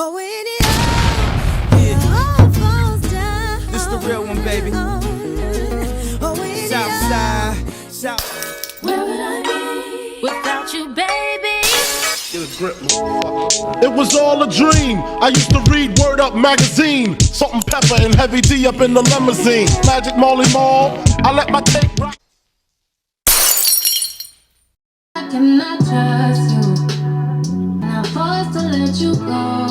Oh, when it all falls down. This the real one, baby. Oh, when Southside, South. Where would I be without you, baby? It was all a dream. I used to read Word Up magazine. Salt and pepper and heavy D up in the limousine. Magic Molly Mall. I let my tape rock. I cannot trust you, and I'm forced to let you go.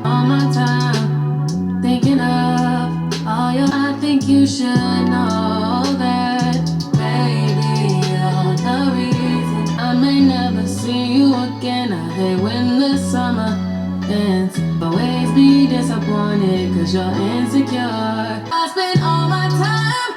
All my time thinking of all your. I think you should know that, baby, you're the reason I may never see you again. I hate when the summer ends. Always be disappointed 'cause you're insecure. I spend all my time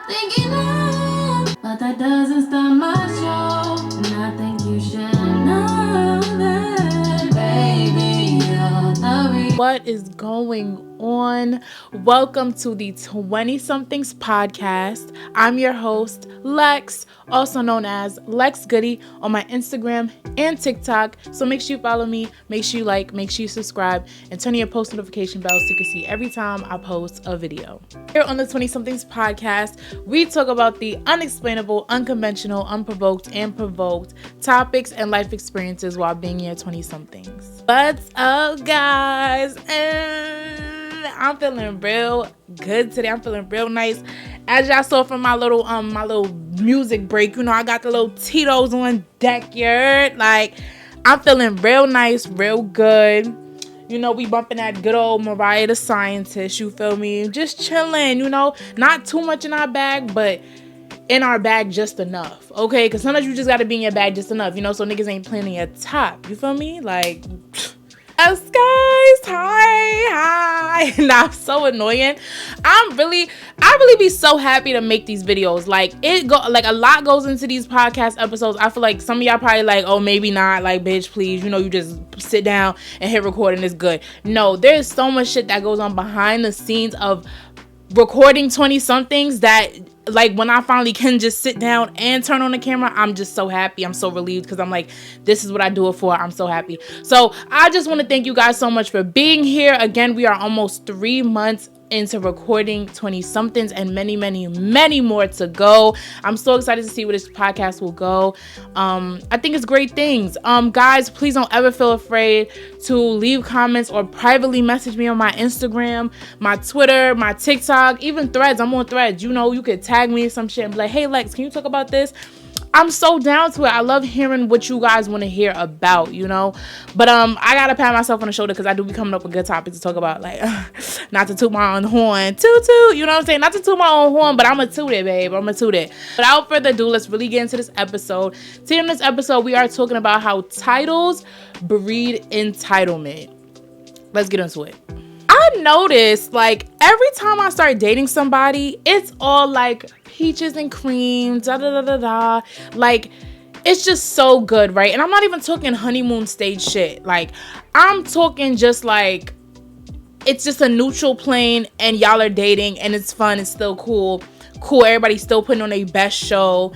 thinking of, but that doesn't stop my show. And I think you should know that, baby, you're the reason. What is going on? Welcome to the 20 Somethings podcast. I'm your host, Lex, also known as Lex Goody on my Instagram and TikTok. So make sure you follow me, make sure you like, make sure you subscribe, and turn on your post notification bell so you can see every time I post a video. Here on the 20 Somethings podcast, we talk about the unexplainable, unconventional, unprovoked, and provoked topics and life experiences while being your 20 somethings. What's up, guys? I'm feeling real good today. I'm feeling real nice. As y'all saw from my little music break, you know, I got the little Tito's on deck here. Like, I'm feeling real nice, real good. You know, we bumping that good old Mariah the Scientist, you feel me? Just chilling, you know, not too much in our bag, but in our bag just enough, okay? Because sometimes you just got to be in your bag just enough, you know, so niggas ain't playing your top, you feel me? Like, us guys, hi. Nah, so annoying. I really be so happy to make these videos. Like, a lot goes into these podcast episodes. I feel like some of y'all probably like, oh, maybe not. Like, bitch, please, you know, you just sit down and hit record and it's good. No, there's so much shit that goes on behind the scenes of recording 20 somethings that, like, when I finally can just sit down and turn on the camera, I'm just so happy. I'm so relieved because I'm like, this is what I do it for. I'm so happy. So I just want to thank you guys so much for being here. Again, we are almost 3 months into recording 20 somethings and many more to go. I'm so excited to see where this podcast will go. I think it's great things. Guys, please don't ever feel afraid to leave comments or privately message me on my Instagram, my Twitter, my TikTok, even Threads. I'm on Threads. You know, you could tag me in some shit and be like, hey Lex, can you talk about this? I'm so down to it. I love hearing what you guys want to hear about, you know. But I gotta pat myself on the shoulder because I do be coming up with good topics to talk about. Like, not to toot my own horn, toot, you know what I'm saying? Not to toot my own horn, but I'm a toot it, babe. I'm a toot it. Without further ado, let's really get into this episode. Today in this episode, we are talking about how titles breed entitlement. Let's get into it. I noticed, like, every time I start dating somebody, it's all like peaches and cream, like, it's just so good, right? And I'm not even talking honeymoon stage shit. Like, I'm talking just like, it's just a neutral plane and y'all are dating and it's fun, it's still cool, everybody's still putting on their best show,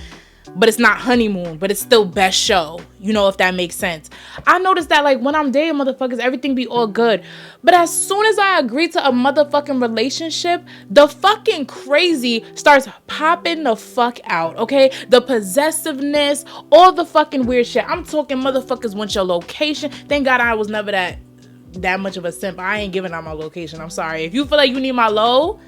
but it's not honeymoon, but it's still best show, you know, if that makes sense. I noticed that, like, when I'm dating motherfuckers, everything be all good, but as soon as I agree to a motherfucking relationship, the fucking crazy starts popping the fuck out, okay? The possessiveness, all the fucking weird shit. I'm talking motherfuckers want your location. Thank God I was never that much of a simp. I ain't giving out my location. I'm sorry. If you feel like you need my low,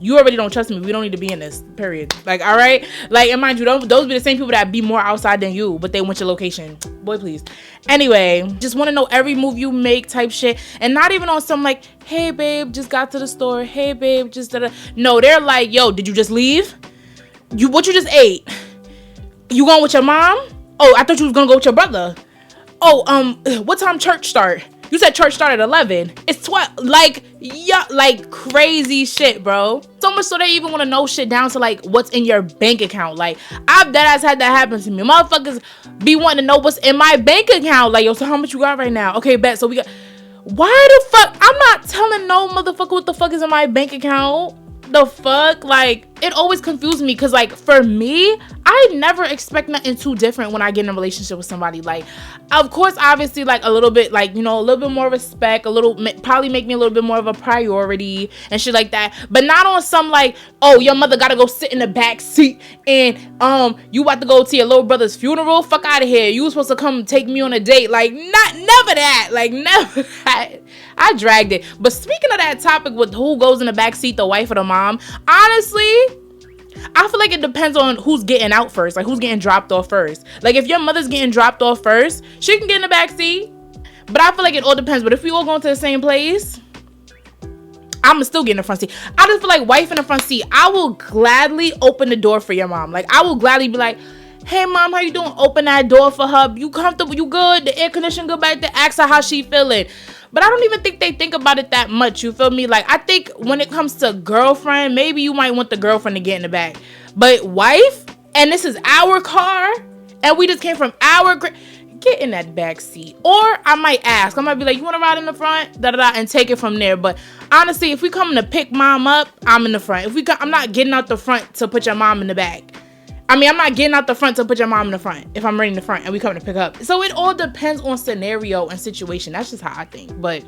you already don't trust me. We don't need to be in this, period. Like, all right? Like, and mind you, those be the same people that be more outside than you, but they want your location. Boy, please. Anyway, just want to know every move you make type shit. And not even on some like, hey, babe, just got to the store. Hey, babe, just da-da. No, they're like, yo, did you just leave? What you just ate? You going with your mom? Oh, I thought you was going to go with your brother. Oh, what time church start? You said church started at 11. It's 12. Like, yeah, like crazy shit, bro. So much so they even want to know shit down to like what's in your bank account. Like, I've deadass had that happen to me. Motherfuckers be wanting to know what's in my bank account. Like, yo, so how much you got right now? Okay, bet. So we got. Why the fuck? I'm not telling no motherfucker what the fuck is in my bank account. The fuck? Like, it always confused me because, like, for me, I never expect nothing too different when I get in a relationship with somebody. Like, of course, obviously, like, a little bit, like, you know, a little bit more respect, probably make me a little bit more of a priority and shit like that. But not on some, like, oh, your mother gotta go sit in the back seat and, you about to go to your little brother's funeral? Fuck out of here. You was supposed to come take me on a date. Like, never that. Like, never that. I dragged it. But speaking of that topic with who goes in the back seat, the wife or the mom, honestly, I feel like it depends on who's getting out first, like who's getting dropped off first. Like if your mother's getting dropped off first, she can get in the back seat. But I feel like it all depends. But if we all going to the same place, I'ma still get in the front seat. I just feel like wife in the front seat, I will gladly open the door for your mom. Like I will gladly be like, hey mom, how you doing? Open that door for her. You comfortable? You good? The air conditioning good back there? Ask her how she feeling. But I don't even think they think about it that much. You feel me? Like, I think when it comes to girlfriend, maybe you might want the girlfriend to get in the back. But wife, and this is our car, and we just came from get in that back seat. Or I might ask. I might be like, you want to ride in the front? Da-da-da, and take it from there. But honestly, if we coming to pick mom up, I'm in the front. I'm not getting out the front to put your mom in the back. I mean, I'm not getting out the front to put your mom in the front if I'm running the front and we coming to pick up. So it all depends on scenario and situation. That's just how I think. But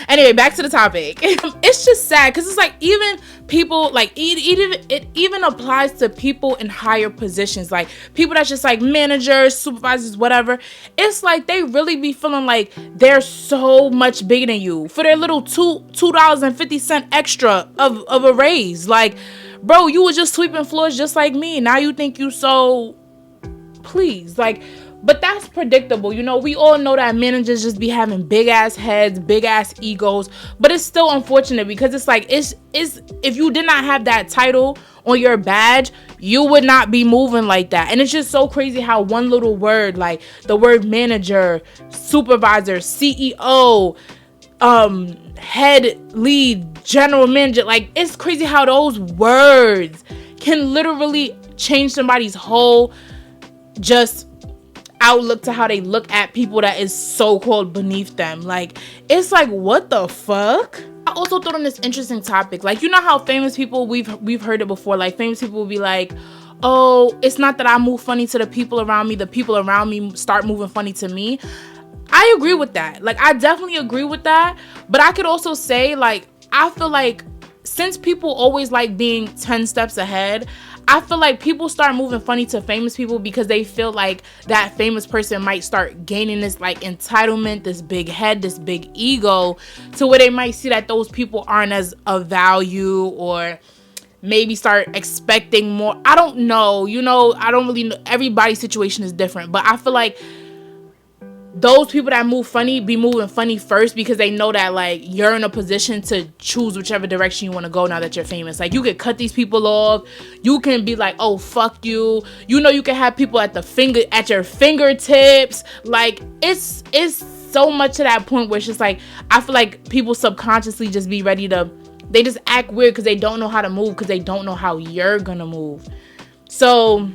anyway, back to the topic. It's just sad because it's like even people like it even applies to people in higher positions, like people that's just like managers, supervisors, whatever. It's like they really be feeling like they're so much bigger than you for their little $2.50 extra of a raise. Like, bro, you was just sweeping floors just like me. Now you think you so please. Like, but that's predictable. You know, we all know that managers just be having big ass heads, big ass egos. But it's still unfortunate because it's like it's if you did not have that title on your badge, you would not be moving like that. And it's just so crazy how one little word, like the word manager, supervisor, CEO, head lead, general manager, like it's crazy how those words can literally change somebody's whole just outlook to how they look at people that is so-called beneath them. Like it's like, what the fuck? I also thought on this interesting topic, like, you know how famous people, we've heard it before, like famous people will be like, oh, it's not that I move funny to the people around me, the people around me start moving funny to me. I agree with that. Like, I definitely agree with that. But I could also say, like, I feel like since people always like being 10 steps ahead, I feel like people start moving funny to famous people because they feel like that famous person might start gaining this like entitlement, this big head, this big ego, to where they might see that those people aren't as of value or maybe start expecting more. I don't know. You know, I don't really know. Everybody's situation is different. But I feel like those people that move funny be moving funny first because they know that like you're in a position to choose whichever direction you want to go now that you're famous. Like you could cut these people off. You can be like, oh fuck you. You know, you can have people at your fingertips. Like it's so much to that point where it's just like I feel like people subconsciously just be ready to, they just act weird because they don't know how to move because they don't know how you're gonna move. So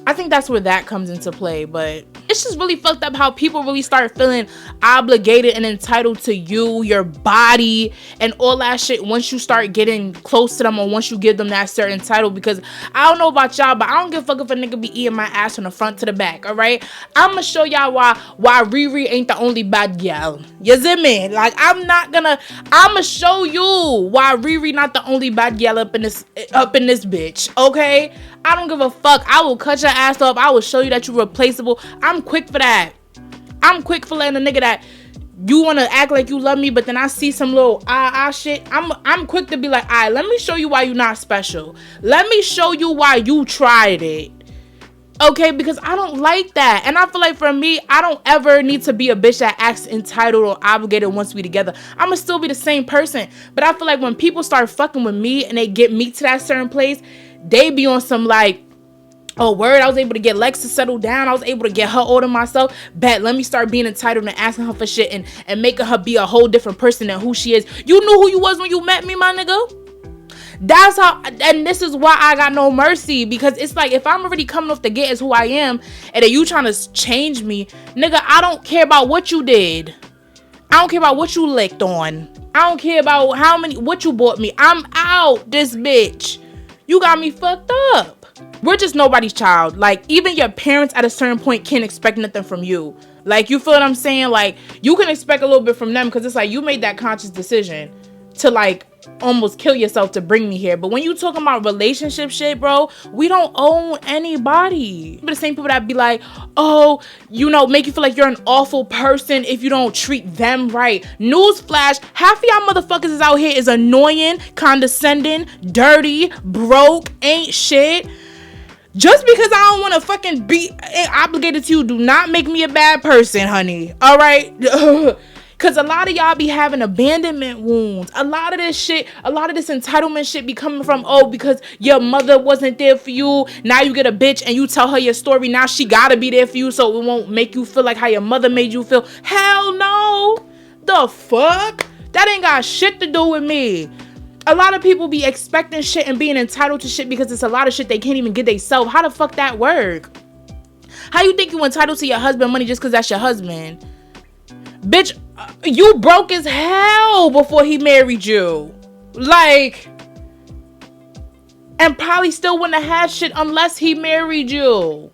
I think that's where that comes into play. But it's just really fucked up how people really start feeling obligated and entitled to you, your body, and all that shit once you start getting close to them or once you give them that certain title. Because I don't know about y'all, but I don't give a fuck if a nigga be eating my ass from the front to the back, alright? I'ma show y'all why Riri ain't the only bad girl. You see me? Like, I'ma show you why Riri not the only bad girl up in this bitch, okay? I don't give a fuck. I will cut your ass off. I will show you that you're replaceable. I'm quick for that. I'm quick for letting a nigga that you want to act like you love me, but then I see some little shit. I'm quick to be like, alright, let me show you why you're not special. Let me show you why you tried it. Okay, because I don't like that. And I feel like for me, I don't ever need to be a bitch that acts entitled or obligated once we together. I'ma still be the same person. But I feel like when people start fucking with me and they get me to that certain place, they be on some like, oh word, I was able to get Lex to settle down. I was able to get her order myself. Bet, let me start being entitled and asking her for shit and making her be a whole different person than who she is. You knew who you was when you met me, my nigga. That's how, and this is why I got no mercy. Because it's like, if I'm already coming off the gate as who I am, and then you trying to change me, nigga, I don't care about what you did. I don't care about what you licked on. I don't care about what you bought me. I'm out this bitch. You got me fucked up. We're just nobody's child. Like, even your parents at a certain point can't expect nothing from you. Like, you feel what I'm saying? Like, you can expect a little bit from them because it's like you made that conscious decision to like almost kill yourself to bring me here. But when you talking about relationship shit, bro, we don't own anybody. But the same people that be like, oh, you know, make you feel like you're an awful person if you don't treat them right. Newsflash, half of y'all motherfuckers is out here is annoying, condescending, dirty, broke, ain't shit. Just because I don't want to fucking be obligated to you, do not make me a bad person, honey. All right? Because a lot of y'all be having abandonment wounds. A lot of this shit, a lot of this entitlement shit be coming from, oh, because your mother wasn't there for you. Now you get a bitch and you tell her your story. Now she got to be there for you so it won't make you feel like how your mother made you feel. Hell no. The fuck? That ain't got shit to do with me. A lot of people be expecting shit and being entitled to shit because it's a lot of shit they can't even get themselves. How the fuck that work? How you think you entitled to your husband money just because that's your husband? Bitch, you broke as hell before he married you. Like, and probably still wouldn't have had shit unless he married you.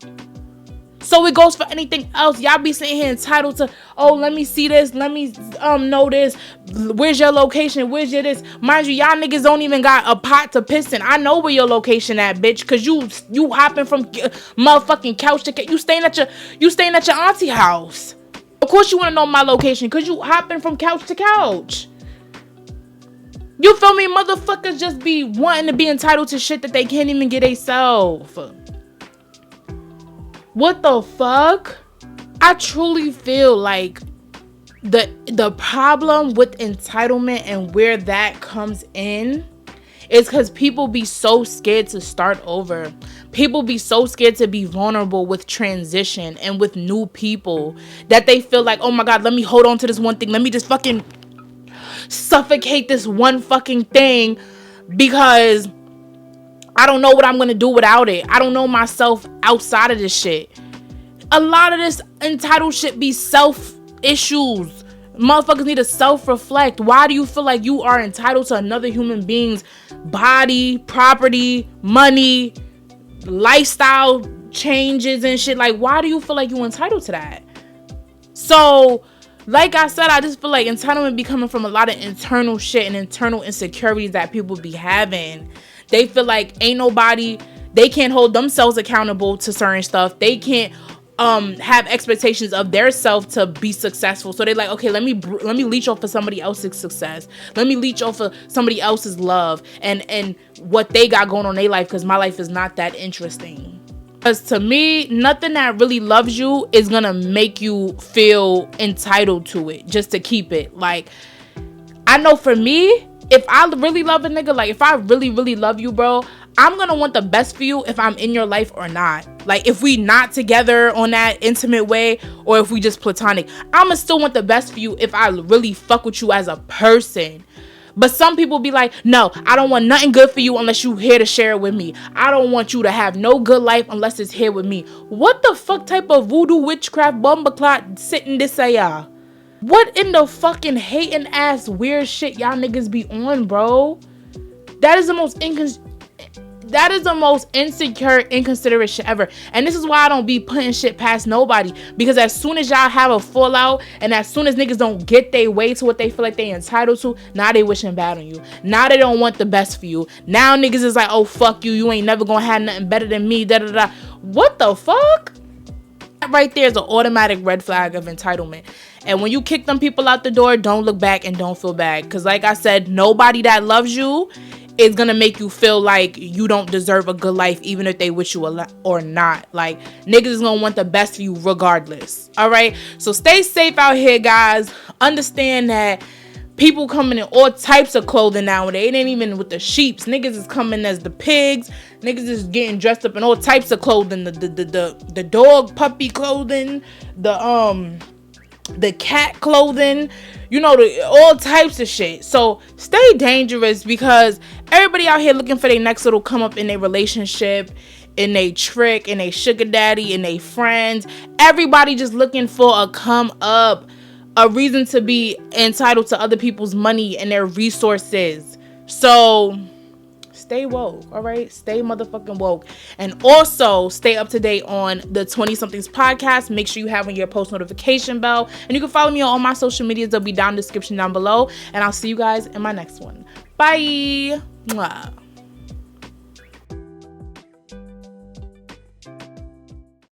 So it goes for anything else. Y'all be sitting here entitled to, oh, let me see this. Let me know this. Where's your location? Where's your this? Mind you, y'all niggas don't even got a pot to piss in. I know where your location at, bitch. Cause you hopping from motherfucking couch to couch. You staying at your auntie house. Of course you want to know my location. Cause you hopping from couch to couch. You feel me? Motherfuckers just be wanting to be entitled to shit that they can't even get themselves. What the fuck? I truly feel like the problem with entitlement and where that comes in is because people be so scared to start over. People be so scared to be vulnerable with transition and with new people that they feel like, oh my God, let me hold on to this one thing. Let me just fucking suffocate this one fucking thing because I don't know what I'm going to do without it. I don't know myself outside of this shit. A lot of this entitled shit be self issues. Motherfuckers need to self-reflect. Why do you feel like you are entitled to another human being's body, property, money, lifestyle changes and shit? Like, why do you feel like you're entitled to that? So, like I said, I just feel like entitlement be coming from a lot of internal shit and internal insecurities that people be having. They feel like ain't nobody, they can't hold themselves accountable to certain stuff. They can't have expectations of their self to be successful. So they're like, okay, let me leech off of somebody else's success. Let me leech off of somebody else's love and what they got going on in their life, because my life is not that interesting. Because to me, nothing that really loves you is gonna make you feel entitled to it just to keep it. Like, I know for me, if I really love a nigga, like if I really, really love you, bro, I'm gonna want the best for you if I'm in your life or not. Like, if we not together on that intimate way, or if we just platonic, I'ma still want the best for you if I really fuck with you as a person. But some people be like, no, I don't want nothing good for you unless you here to share it with me. I don't want you to have no good life unless it's here with me. What the fuck type of voodoo witchcraft bumbleclot sitting this say y'all? What in the fucking hating ass weird shit y'all niggas be on, bro? That is the most insecure, inconsiderate shit ever. And this is why I don't be putting shit past nobody. Because as soon as y'all have a fallout, and as soon as niggas don't get their way to what they feel like they entitled to, now they wishing bad on you. Now they don't want the best for you. Now niggas is like, oh, fuck you. You ain't never gonna have nothing better than me. Da da da. What the fuck? That right there is an automatic red flag of entitlement. And when you kick them people out the door, don't look back and don't feel bad. Because like I said, nobody that loves you is gonna make you feel like you don't deserve a good life, even if they wish you or not. Like, niggas is gonna want the best for you regardless. All right, so stay safe out here, guys. Understand that people coming in all types of clothing nowadays. It ain't even with the sheeps. Niggas is coming as the pigs. Niggas is getting dressed up in all types of clothing. The dog puppy clothing, the cat clothing, you know, all types of shit. So stay dangerous, because everybody out here looking for their next little come up in their relationship, in their trick, in their sugar daddy, in their friends. Everybody just looking for a come up, a reason to be entitled to other people's money and their resources. So Stay woke, all right? Stay motherfucking woke. And also stay up to date on the 20 somethings podcast. Make sure you have on your post notification bell. And you can follow me on all my social medias. They'll be down in the description down below. And I'll see you guys in my next one. Bye. Mwah.